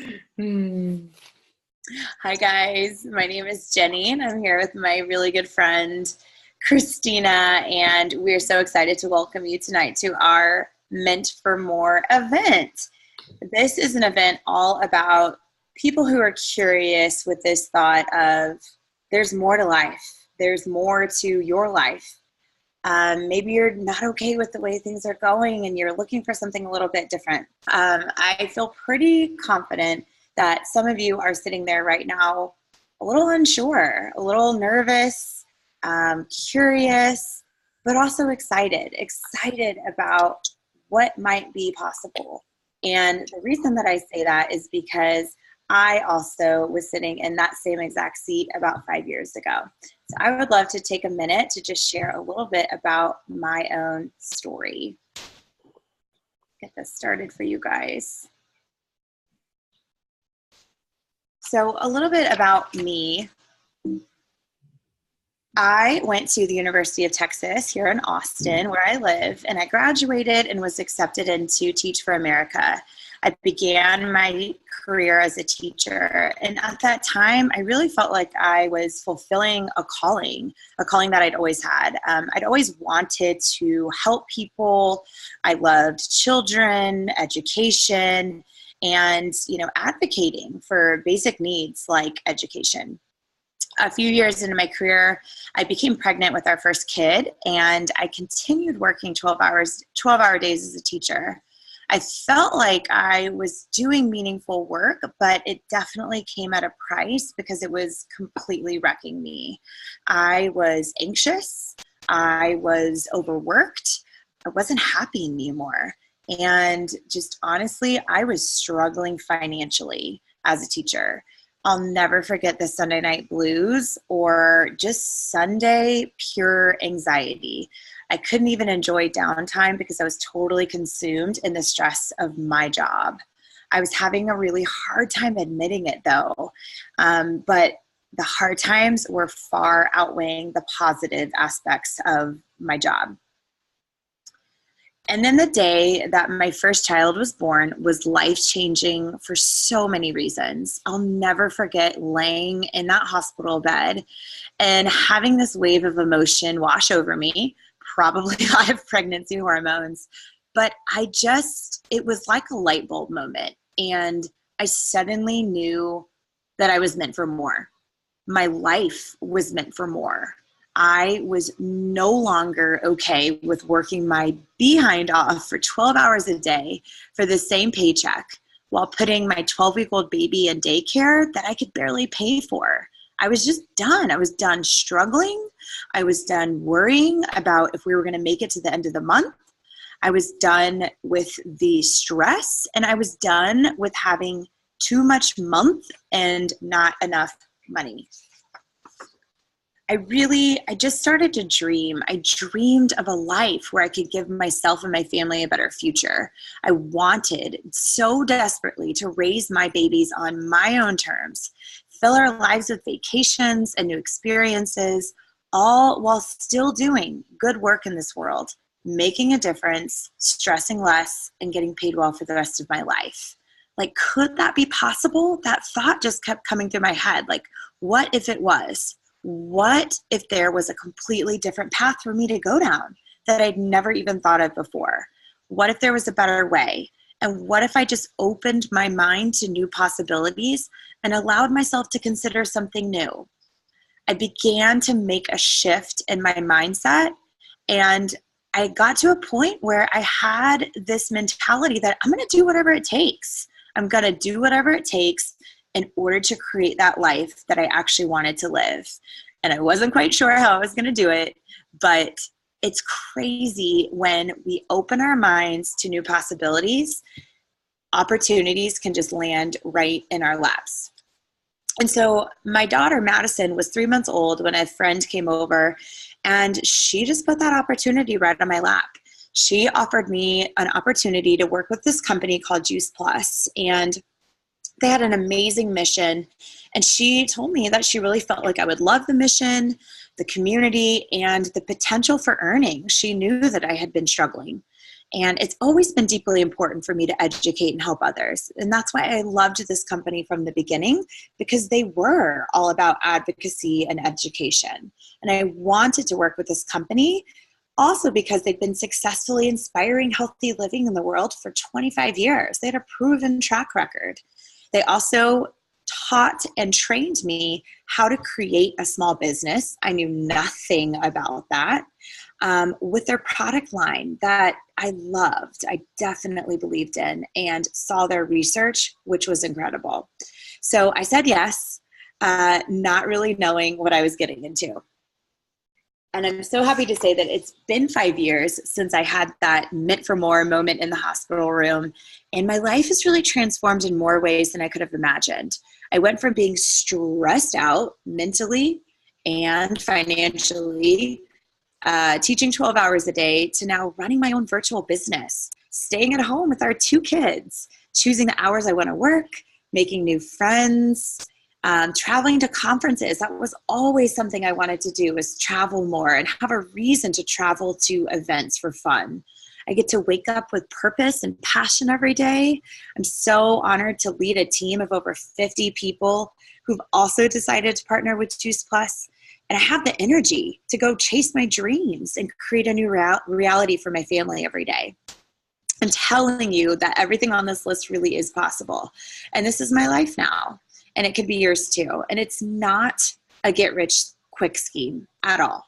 Hmm. Hi, guys. My name is Jenny, and I'm here with my really good friend, Christina, and we're so excited to welcome you tonight to our Meant for More event. This is an event all about people who are curious with this thought of there's more to life, there's more to your life. Maybe you're not okay with the way things are going and you're looking for something a little bit different. I feel pretty confident that some of you are sitting there right now a little unsure, a little nervous, curious, but also excited about what might be possible. And the reason that I say that is because I also was sitting in that same exact seat about 5 years ago. So I would love to take a minute to just share a little bit about my own story. Get this started for you guys. So a little bit about me. I went to the University of Texas here in Austin, where I live, and I graduated and was accepted into Teach for America. I began my career as a teacher, and at that time, I really felt like I was fulfilling a calling that I'd always had. I'd always wanted to help people. I loved children, education, and advocating for basic needs like education. A few years into my career, I became pregnant with our first kid, and I continued working 12-hour days as a teacher. I felt like I was doing meaningful work, but it definitely came at a price because it was completely wrecking me. I was anxious. I was overworked. I wasn't happy anymore. And just honestly, I was struggling financially as a teacher. I'll never forget the Sunday night blues or just Sunday pure anxiety. I couldn't even enjoy downtime because I was totally consumed in the stress of my job. I was having a really hard time admitting it though, but the hard times were far outweighing the positive aspects of my job. And then the day that my first child was born was life-changing for so many reasons. I'll never forget laying in that hospital bed and having this wave of emotion wash over me, probably a lot of pregnancy hormones. But it was like a light bulb moment. And I suddenly knew that I was meant for more. My life was meant for more. I was no longer okay with working my behind off for 12 hours a day for the same paycheck while putting my 12-week-old baby in daycare that I could barely pay for. I was just done. I was done struggling. I was done worrying about if we were going to make it to the end of the month. I was done with the stress, and I was done with having too much month and not enough money. I just started to dream. I dreamed of a life where I could give myself and my family a better future. I wanted so desperately to raise my babies on my own terms, fill our lives with vacations and new experiences, all while still doing good work in this world, making a difference, stressing less, and getting paid well for the rest of my life. Like, could that be possible? That thought just kept coming through my head. Like, what if it was? What if there was a completely different path for me to go down that I'd never even thought of before? What if there was a better way? And what if I just opened my mind to new possibilities and allowed myself to consider something new? I began to make a shift in my mindset, and I got to a point where I had this mentality that I'm going to do whatever it takes. I'm going to do whatever it takes in order to create that life that I actually wanted to live. And I wasn't quite sure how I was going to do it, but it's crazy when we open our minds to new possibilities, opportunities can just land right in our laps. And so my daughter, Madison, was 3 months old when a friend came over, and she just put that opportunity right on my lap. She offered me an opportunity to work with this company called Juice Plus, and they had an amazing mission, and she told me that she really felt like I would love the mission, the community, and the potential for earning. She knew that I had been struggling. And it's always been deeply important for me to educate and help others. And that's why I loved this company from the beginning, because they were all about advocacy and education. And I wanted to work with this company also because they've been successfully inspiring healthy living in the world for 25 years. They had a proven track record. They also taught and trained me how to create a small business. I knew nothing about that. With their product line that I loved, I definitely believed in, and saw their research, which was incredible. So I said yes, not really knowing what I was getting into. And I'm so happy to say that it's been 5 years since I had that meant for more moment in the hospital room. And my life has really transformed in more ways than I could have imagined. I went from being stressed out mentally and financially, teaching 12 hours a day, to now running my own virtual business, staying at home with our 2 kids, choosing the hours I want to work, making new friends, traveling to conferences. That was always something I wanted to do, was travel more and have a reason to travel to events for fun. I get to wake up with purpose and passion every day. I'm so honored to lead a team of over 50 people who've also decided to partner with Juice Plus. And I have the energy to go chase my dreams and create a new reality for my family every day. I'm telling you that everything on this list really is possible. And this is my life now. And it could be yours too. And it's not a get rich quick scheme at all.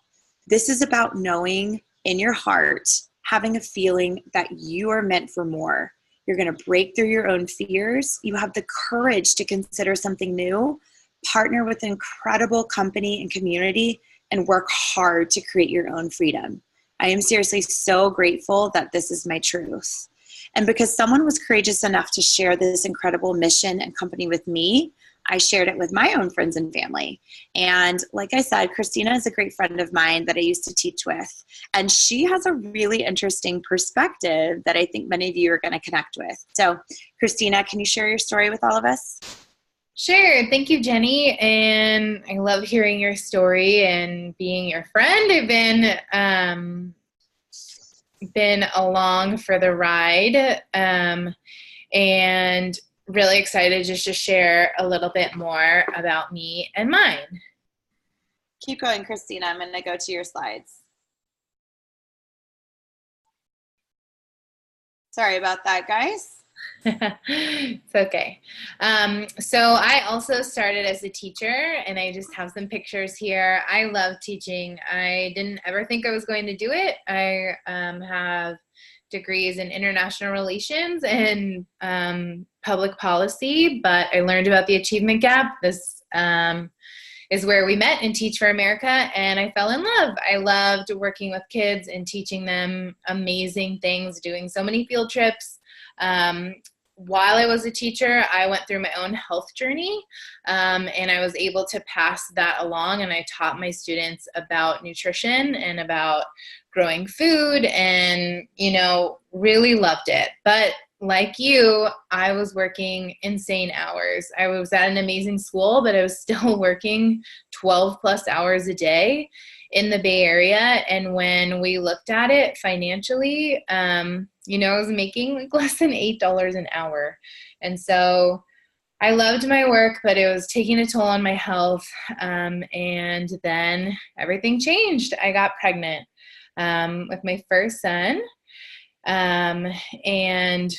This is about knowing in your heart, having a feeling that you are meant for more. You're going to break through your own fears. You have the courage to consider something new, partner with an incredible company and community, and work hard to create your own freedom. I am seriously so grateful that this is my truth. And because someone was courageous enough to share this incredible mission and company with me, I shared it with my own friends and family. And like I said, Christina is a great friend of mine that I used to teach with. And she has a really interesting perspective that I think many of you are going to connect with. So Christina, can you share your story with all of us? Sure. Thank you, Jenny. And I love hearing your story and being your friend. I've been along for the ride, and really excited just to share a little bit more about me and mine. Keep going, Christina. I'm going to go to your slides. Sorry about that, guys. It's okay. So I also started as a teacher, and I just have some pictures here. I love teaching. I didn't ever think I was going to do it. I have degrees in international relations and public policy, but I learned about the achievement gap. This is where we met in Teach for America, and I fell in love. I loved working with kids and teaching them amazing things, doing so many field trips. While I was a teacher, I went through my own health journey, and I was able to pass that along, and I taught my students about nutrition and about growing food, and, really loved it. But like you, I was working insane hours. I was at an amazing school, but I was still working 12 plus hours a day in the Bay Area. And when we looked at it financially, I was making like less than $8 an hour. And so I loved my work, but it was taking a toll on my health. And then everything changed. I got pregnant with my first son. And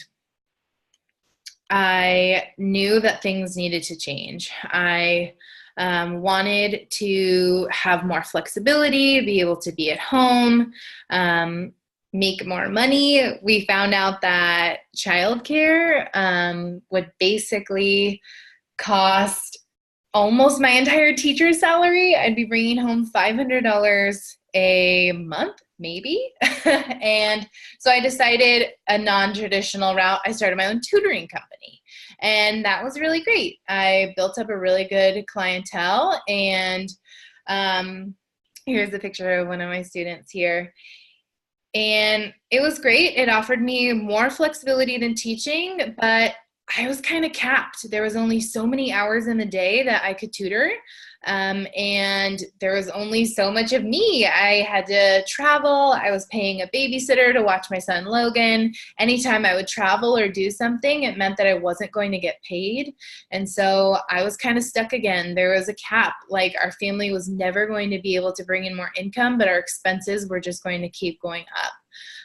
I knew that things needed to change. I wanted to have more flexibility, be able to be at home, make more money. We found out that childcare would basically cost almost my entire teacher's salary. I'd be bringing home $500 a month, maybe. And so I decided a non-traditional route. I started my own tutoring company, and that was really great. I built up a really good clientele, and here's a picture of one of my students here. And it was great. It offered me more flexibility than teaching, but I was kind of capped. There was only so many hours in the day that I could tutor. And there was only so much of me. I had to travel. I was paying a babysitter to watch my son Logan. Anytime I would travel or do something, it meant that I wasn't going to get paid. And so I was kind of stuck again. There was a cap. Like, our family was never going to be able to bring in more income, but our expenses were just going to keep going up.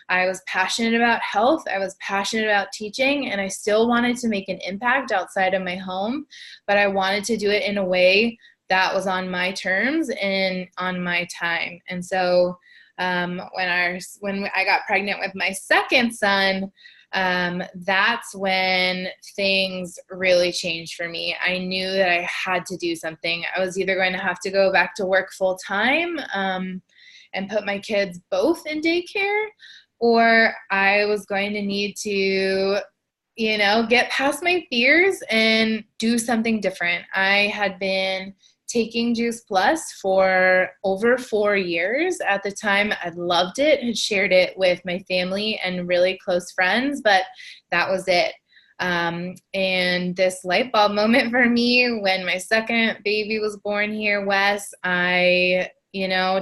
I was passionate about health. I was passionate about teaching, and I still wanted to make an impact outside of my home, but I wanted to do it in a way that was on my terms and on my time. And so when I got pregnant with my second son, that's when things really changed for me. I knew that I had to do something. I was either going to have to go back to work full time and put my kids both in daycare, or I was going to need to, get past my fears and do something different. I had been taking Juice Plus for over 4 years. At the time, I loved it, had shared it with my family and really close friends, but that was it. And this light bulb moment for me, when my second baby was born here, Wes, I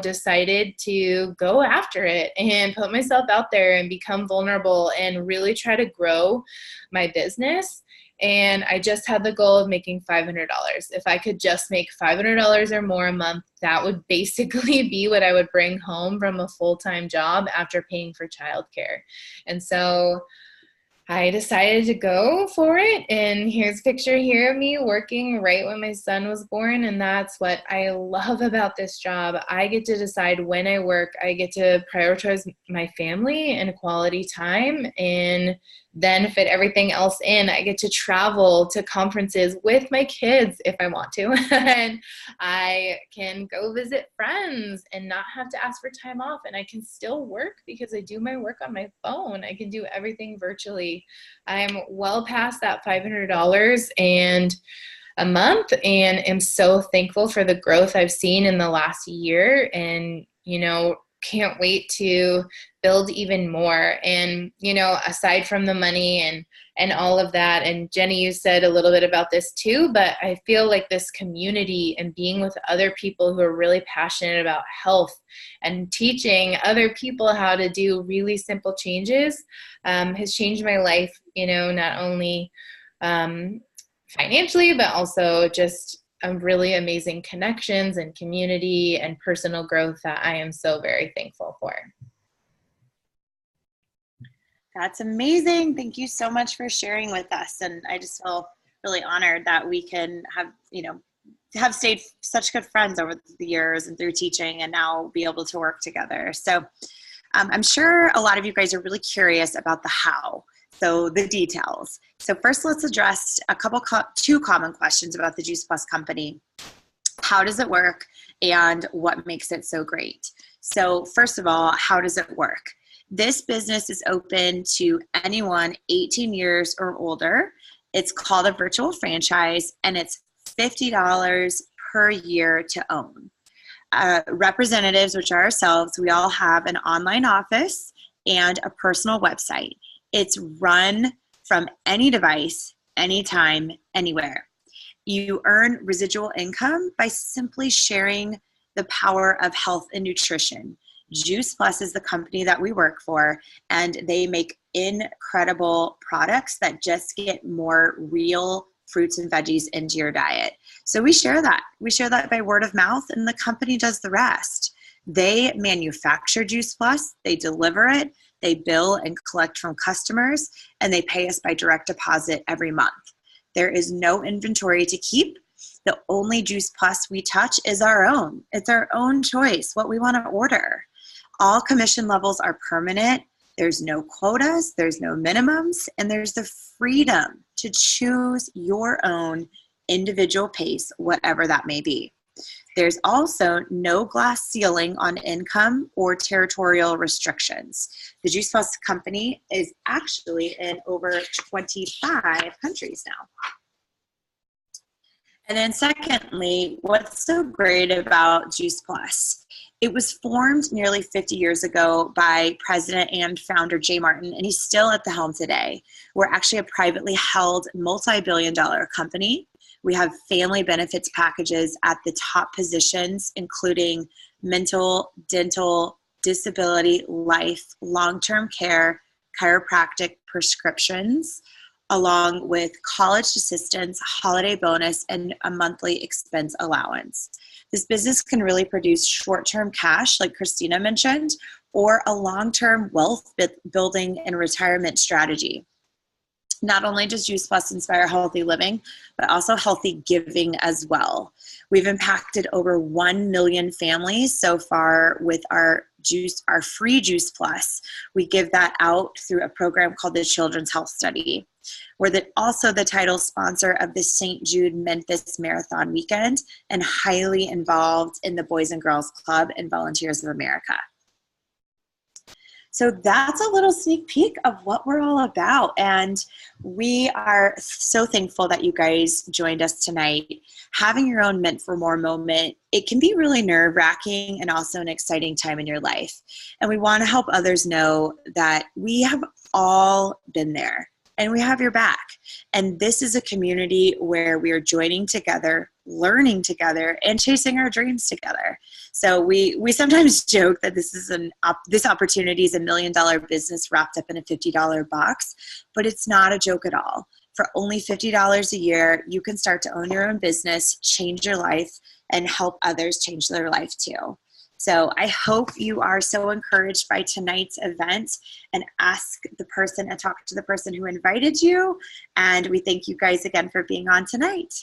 decided to go after it and put myself out there and become vulnerable and really try to grow my business. And I just had the goal of making $500. If I could just make $500 or more a month, that would basically be what I would bring home from a full-time job after paying for childcare. And so I decided to go for it, and here's a picture here of me working right when my son was born, and that's what I love about this job. I get to decide when I work. I get to prioritize my family and quality time, and then fit everything else in. I get to travel to conferences with my kids if I want to, and I can go visit friends and not have to ask for time off, and I can still work because I do my work on my phone. I can do everything virtually. I'm well past that $500 and a month, and am so thankful for the growth I've seen in the last year, and can't wait to build even more. And aside from the money and all of that, and Jenny, you said a little bit about this too, but I feel like this community and being with other people who are really passionate about health and teaching other people how to do really simple changes has changed my life, not only financially, but also just really amazing connections and community and personal growth that I am so very thankful for. That's amazing. Thank you so much for sharing with us. And I just feel really honored that we can have stayed such good friends over the years and through teaching, and now be able to work together. So I'm sure a lot of you guys are really curious about the how. So the details. So first, let's address two common questions about the Juice Plus company. How does it work, and what makes it so great? So first of all, how does it work? This business is open to anyone 18 years or older. It's called a virtual franchise, and it's $50 per year to own. Representatives, which are ourselves, we all have an online office and a personal website. It's run from any device, anytime, anywhere. You earn residual income by simply sharing the power of health and nutrition. Juice Plus is the company that we work for, and they make incredible products that just get more real fruits and veggies into your diet. So we share that. We share that by word of mouth, and the company does the rest. They manufacture Juice Plus, they deliver it, they bill and collect from customers, and they pay us by direct deposit every month. There is no inventory to keep. The only Juice Plus we touch is our own. It's our own choice, what we want to order. All commission levels are permanent. There's no quotas, there's no minimums, and there's the freedom to choose your own individual pace, whatever that may be. There's also no glass ceiling on income or territorial restrictions. The Juice Plus company is actually in over 25 countries now. And then secondly, what's so great about Juice Plus It was formed nearly 50 years ago by President and founder Jay Martin, and he's still at the helm today. We're actually a privately held multi-billion-dollar company. We have family benefits packages at the top positions, including mental, dental, disability, life, long-term care, chiropractic, prescriptions, along with college assistance, holiday bonus, and a monthly expense allowance. This business can really produce short-term cash, like Christina mentioned, or a long-term wealth building and retirement strategy. Not only does Juice Plus inspire healthy living, but also healthy giving as well. We've impacted over 1 million families so far with our free Juice Plus. We give that out through a program called the Children's Health Study. We're also the title sponsor of the St. Jude Memphis Marathon Weekend and highly involved in the Boys and Girls Club and Volunteers of America. So that's a little sneak peek of what we're all about. And we are so thankful that you guys joined us tonight. Having your own Meant for More moment, it can be really nerve-wracking and also an exciting time in your life. And we want to help others know that we have all been there and we have your back. And this is a community where we are joining together, learning together, and chasing our dreams together. So we sometimes joke that this opportunity is $1 million business wrapped up in a $50 box, but it's not a joke at all. For only $50 a year, you can start to own your own business, change your life, and help others change their life too. So I hope you are so encouraged by tonight's event and ask the person and talk to the person who invited you. And we thank you guys again for being on tonight.